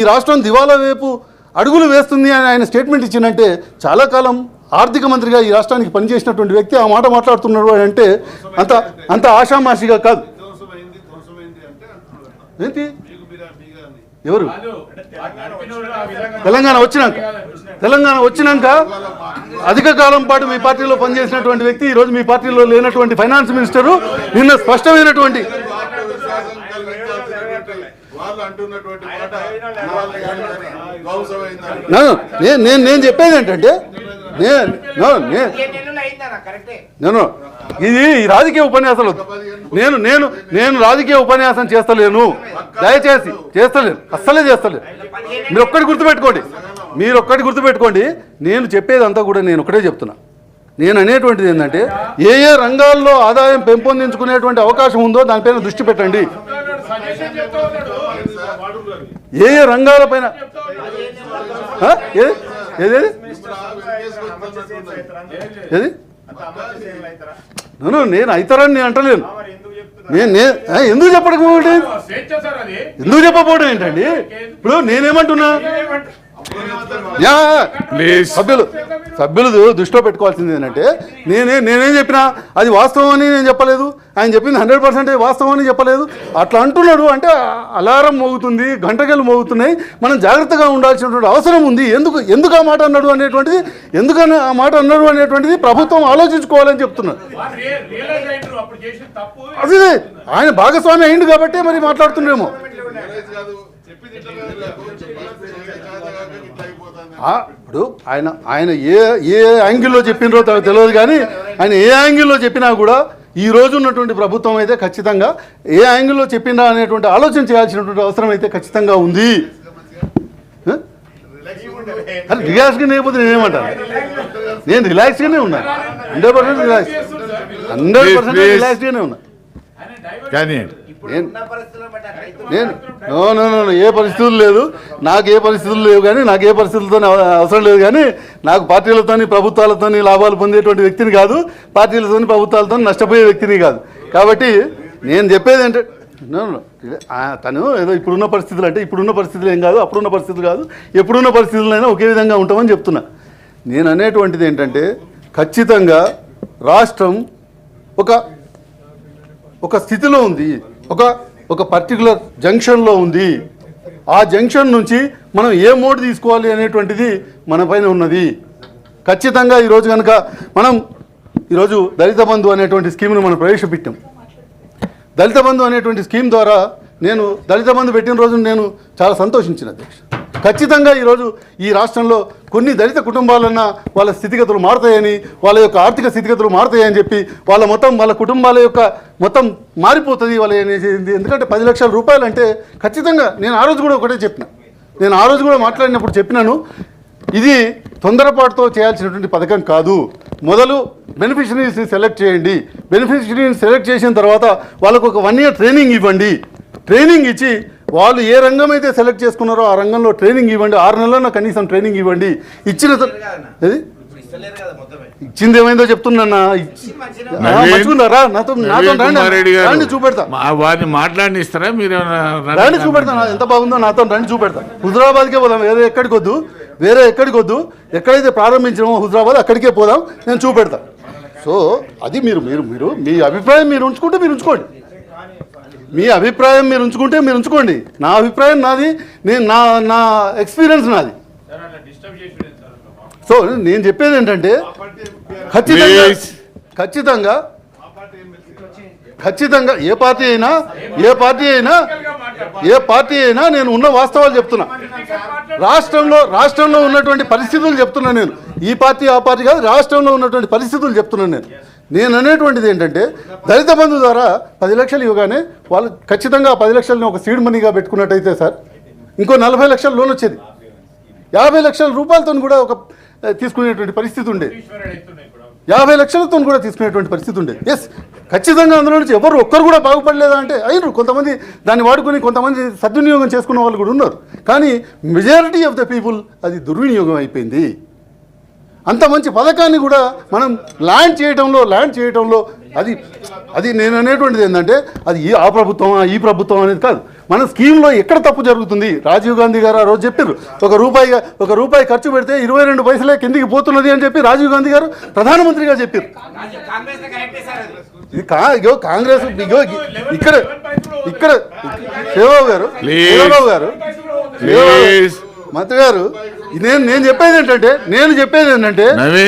ఈ రాష్ట్రం దివాలా వైపు అడుగులు వేస్తుంది అని ఆయన స్టేట్మెంట్ ఇచ్చిందంటే చాలా కాలం ఆర్థిక మంత్రిగా ఈ రాష్ట్రానికి పనిచేసినటువంటి వ్యక్తి ఆ మాట మాట్లాడుతున్నాడు అని అంటే అంత ఆషామాషిగా కాదు. ఏంటి ఎవరు తెలంగాణ వచ్చినాక అధిక కాలం పాటు మీ పార్టీలో పనిచేసినటువంటి వ్యక్తి ఈరోజు మీ పార్టీలో లేనటువంటి ఫైనాన్స్ మినిస్టరు నిన్న స్పష్టమైనటువంటి నేను చెప్పేది ఏంటంటే నేను ఇది రాజకీయ ఉపన్యాసాలు నేను రాజకీయ ఉపన్యాసం చేస్తలేను, దయచేసి చేస్తలేను, అస్సలే చేస్తలేను. మీరు ఒక్కటి గుర్తుపెట్టుకోండి, నేను చెప్పేదంతా కూడా నేను ఒకటే చెప్తున్నా. నేను అనేటువంటిది ఏంటంటే ఏ రంగాల్లో ఆదాయం పెంపొందించుకునేటువంటి అవకాశం ఉందో దానిపైన దృష్టి పెట్టండి. ఏ రంగాలపైన ఏది నేను అవుతారని నేను అంటలేను. ఎందుకు చెప్పకపోవడం ఏంటండి? ఇప్పుడు నేనేమంటున్నా, సభ్యులు దృష్టిలో పెట్టుకోవాల్సింది ఏంటంటే నేనేం చెప్పినా అది వాస్తవం అని నేను చెప్పలేదు, ఆయన చెప్పింది 100% వాస్తవం అని చెప్పలేదు. అట్లా అంటున్నాడు అంటే అలారం మోగుతుంది, గంటకెళ్ళు మోగుతున్నాయి, మనం జాగ్రత్తగా ఉండాల్సినటువంటి అవసరం ఉంది. ఎందుకు ఆ మాట అన్నాడు అనేటువంటిది, ఎందుకని ఆ మాట అన్నాడు అనేటువంటిది ప్రభుత్వం ఆలోచించుకోవాలని చెప్తున్నారు. అదే ఆయన భాగస్వామి అయింది కాబట్టి మరి మాట్లాడుతున్నారేమో. ఇప్పుడు ఆయన ఏ యాంగిల్లో చెప్పినరో తెలియదు, కానీ ఆయన ఏ యాంగిల్లో చెప్పినా కూడా ఈ రోజు ఉన్నటువంటి ప్రభుత్వం అయితే ఖచ్చితంగా ఏ యాంగిల్లో చెప్పినా అనేటువంటి ఆలోచన చేయాల్సినటువంటి అవసరం అయితే ఖచ్చితంగా ఉంది. రిలాక్స్గా లేకపోతే నేనేమంటాను, నేను రిలాక్స్గానే ఉన్నా, 100% రిలాక్స్గానే ఉన్నా. ఏ పరిస్థితులు లేదు, నాకు ఏ పరిస్థితులు లేవు, కానీ నాకు ఏ పరిస్థితులతో అవసరం లేదు. కానీ నాకు పార్టీలతో ప్రభుత్వాలతో లాభాలు పొందేటువంటి వ్యక్తిని కాదు, పార్టీలతో ప్రభుత్వాలతో నష్టపోయే వ్యక్తిని కాదు. కాబట్టి నేను చెప్పేది ఏంటంటే తను ఏదో ఇప్పుడున్న పరిస్థితులు అంటే ఇప్పుడున్న పరిస్థితులు ఏం కాదు, అప్పుడున్న పరిస్థితులు కాదు, ఎప్పుడున్న పరిస్థితులైనా ఒకే విధంగా ఉంటామని చెప్తున్నా. నేను అనేటువంటిది ఏంటంటే ఖచ్చితంగా రాష్ట్రం ఒక స్థితిలో ఉంది, ఒక పర్టికులర్ జంక్షన్లో ఉంది. ఆ జంక్షన్ నుంచి మనం ఏ మోడ్ తీసుకోవాలి అనేటువంటిది మన పైన ఉన్నది. ఖచ్చితంగా ఈరోజు కనుక మనం ఈరోజు దళిత బంధు అనేటువంటి స్కీమ్ను మనం ప్రవేశపెట్టాం. దళిత బంధు అనేటువంటి స్కీమ్ ద్వారా నేను దళిత బంధు పెట్టిన రోజు నేను చాలా సంతోషించిన అధ్యక్ష. ఖచ్చితంగా ఈరోజు ఈ రాష్ట్రంలో కొన్ని దళిత కుటుంబాలన్నా వాళ్ళ స్థితిగతులు మారుతాయని, వాళ్ళ యొక్క ఆర్థిక స్థితిగతులు మారుతాయని చెప్పి వాళ్ళ కుటుంబాల యొక్క మొత్తం మారిపోతుంది వాళ్ళ అనేది. ఎందుకంటే 10 లక్షల రూపాయలు అంటే ఖచ్చితంగా నేను ఆ రోజు కూడా ఒకటే చెప్పిన, నేను ఆ రోజు కూడా మాట్లాడినప్పుడు చెప్పినాను, ఇది తొందరపాటుతో చేయాల్సినటువంటి పథకం కాదు. మొదలు బెనిఫిషరీస్ని సెలెక్ట్ చేయండి, బెనిఫిషరీని సెలెక్ట్ చేసిన తర్వాత వాళ్ళకు ఒక 1 year ట్రైనింగ్ ఇవ్వండి, ట్రైనింగ్ ఇచ్చి వాళ్ళు ఏ రంగం అయితే సెలెక్ట్ చేసుకున్నారో ఆ రంగంలో ట్రైనింగ్ ఇవ్వండి, 6 నెలల్లో కనీసం ట్రైనింగ్ ఇవ్వండి. ఇచ్చింది ఏమైందో చెప్తున్నా, మంచుకున్నారా? నాతో రండి చూపెడతా, వారిని మాట్లాడిస్తారా మీరు? రండి చూపెడతా, ఎంత బాగుందో నాతో రండి చూపెడతా. హుజరాబాద్కే పోదాం, వేరే ఎక్కడికి వద్దు, ఎక్కడైతే ప్రారంభించామో హుజరాబాద్ అక్కడికే పోదాం, నేను చూపెడతా. సో అది మీరు మీ అభిప్రాయం మీరు ఉంచుకోండి, మీ అభిప్రాయం మీరు ఉంచుకోండి. నా అభిప్రాయం నాది, నా ఎక్స్పీరియన్స్ నాది. సో నేను చెప్పేది ఏంటంటే ఖచ్చితంగా ఏ పార్టీ అయినా నేను ఉన్న వాస్తవాలు చెప్తున్నా. రాష్ట్రంలో ఉన్నటువంటి పరిస్థితులు చెప్తున్నా. నేను ఈ పార్టీ ఆ పార్టీ కాదు, రాష్ట్రంలో ఉన్నటువంటి పరిస్థితులు చెప్తున్నాను. నేను అనేటువంటిది ఏంటంటే దళిత బంధు ద్వారా 10 లక్షలు ఇవ్వగానే వాళ్ళు ఖచ్చితంగా 10 లక్షలని ఒక సీడ్ మనీగా పెట్టుకున్నట్టయితే సార్ ఇంకో 40 లక్షల లోన్ వచ్చేది, 50 లక్షల రూపాయలతో కూడా తీసుకునేటువంటి పరిస్థితి ఉండేది, 50 లక్షలతో కూడా తీసుకునేటువంటి పరిస్థితి ఉండేది. ఎస్, ఖచ్చితంగా అందులో నుంచి ఒక్కరు కూడా బాగుపడలేదా అంటే అయినరు. కొంతమంది దాన్ని వాడుకొని కొంతమంది సద్వినియోగం చేసుకున్న వాళ్ళు కూడా ఉన్నారు. కానీ మెజారిటీ ఆఫ్ ద పీపుల్ అది దుర్వినియోగం అయిపోయింది. అంత మంచి పథకాన్ని కూడా మనం ల్యాండ్ చేయడంలో అది అది నేను అనేటువంటిది ఏంటంటే అది ఆ ప్రభుత్వం ఈ ప్రభుత్వం అనేది కాదు. మన స్కీమ్లో ఎక్కడ తప్పు జరుగుతుంది? రాజీవ్ గాంధీ గారు ఆ రోజు చెప్పారు, ఒక రూపాయి ఖర్చు పెడితే 22 పైసలే కిందికి పోతున్నది అని చెప్పి రాజీవ్ గాంధీ గారు ప్రధానమంత్రిగా చెప్పారు. ఇది కాంగ్రెస్ ఇక్కడ శివబాబు గారు మంత్రి గారు నేను చెప్పేది ఏంటంటే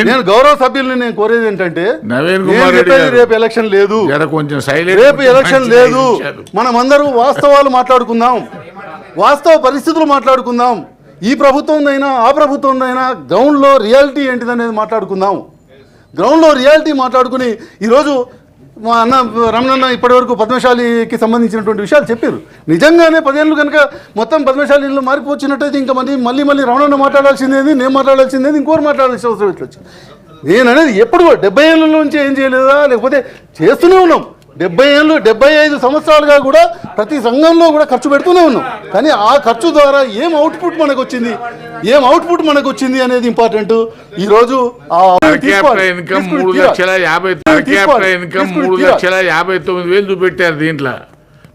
నేను గౌరవ సభ్యుల్ని నేను కోరేది ఏంటంటే రేపు ఎలక్షన్ లేదు, రేపు ఎలక్షన్ లేదు. మనమందరూ వాస్తవాలు మాట్లాడుకుందాం, వాస్తవ పరిస్థితులు మాట్లాడుకుందాం. ఈ ప్రభుత్వందైనా ఆ ప్రభుత్వందైనా గ్రౌండ్లో రియాలిటీ ఏంటిదనేది మాట్లాడుకుందాం. గ్రౌండ్లో రియాలిటీ మాట్లాడుకుని ఈరోజు మా అన్న రమణన్న ఇప్పటివరకు పద్మశాలికి సంబంధించినటువంటి విషయాలు చెప్పారు. నిజంగానే 10 ఏళ్ళు కనుక మొత్తం పద్మశాలిలో మారిపోచ్చినట్టయితే ఇంకా మళ్ళీ రమణన్న మాట్లాడాల్సిందేది, నేను మాట్లాడాల్సిందేది, ఇంకోరు మాట్లాడాల్సిన అవసరం ఇట్లా వచ్చింది. నేను అనేది ఎప్పుడు 70 ఏళ్ళ నుంచి ఏం చేయలేదా, లేకపోతే చేస్తూనే ఉన్నాం. 75 సంవత్సరాలుగా కూడా ప్రతి సంఘంలో కూడా ఖర్చు పెడుతూనే ఉన్నాం. కానీ ఆ ఖర్చు ద్వారా ఏం అవుట్పుట్ మనకు వచ్చింది అనేది ఇంపార్టెంట్. ఈ రోజు ఇన్కమ్ 3,59,000 చూపెట్టారు దీంట్లో.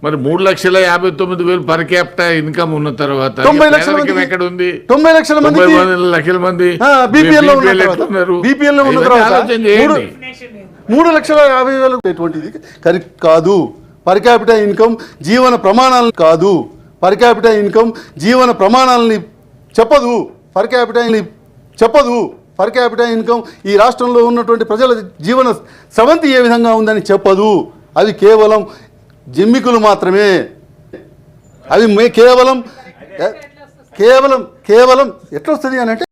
మరి 3,59,000 పర్ క్యాపిటా ఇన్కమ్ ఉన్న తర్వాత 90 లక్షల మంది ఎక్కడ ఉంది? 90 లక్షల మంది బీపీఎల్ లో ఉన్న తర్వాత 3,50,000 ఎటువంటిది కరెక్ట్ కాదు. పర్ క్యాపిటా ఇన్కమ్ జీవన ప్రమాణాలను కాదు, పర్ క్యాపిటా ఇన్కమ్ జీవన ప్రమాణాలని చెప్పదు, పర్ క్యాపిటా ఇన్కమ్ ఈ రాష్ట్రంలో ఉన్నటువంటి ప్రజల జీవన స్రవంతి ఏ విధంగా ఉందని చెప్పదు. అవి కేవలం జిమ్మికులు మాత్రమే. అవి కేవలం ఎట్లా వస్తుంది అని అంటే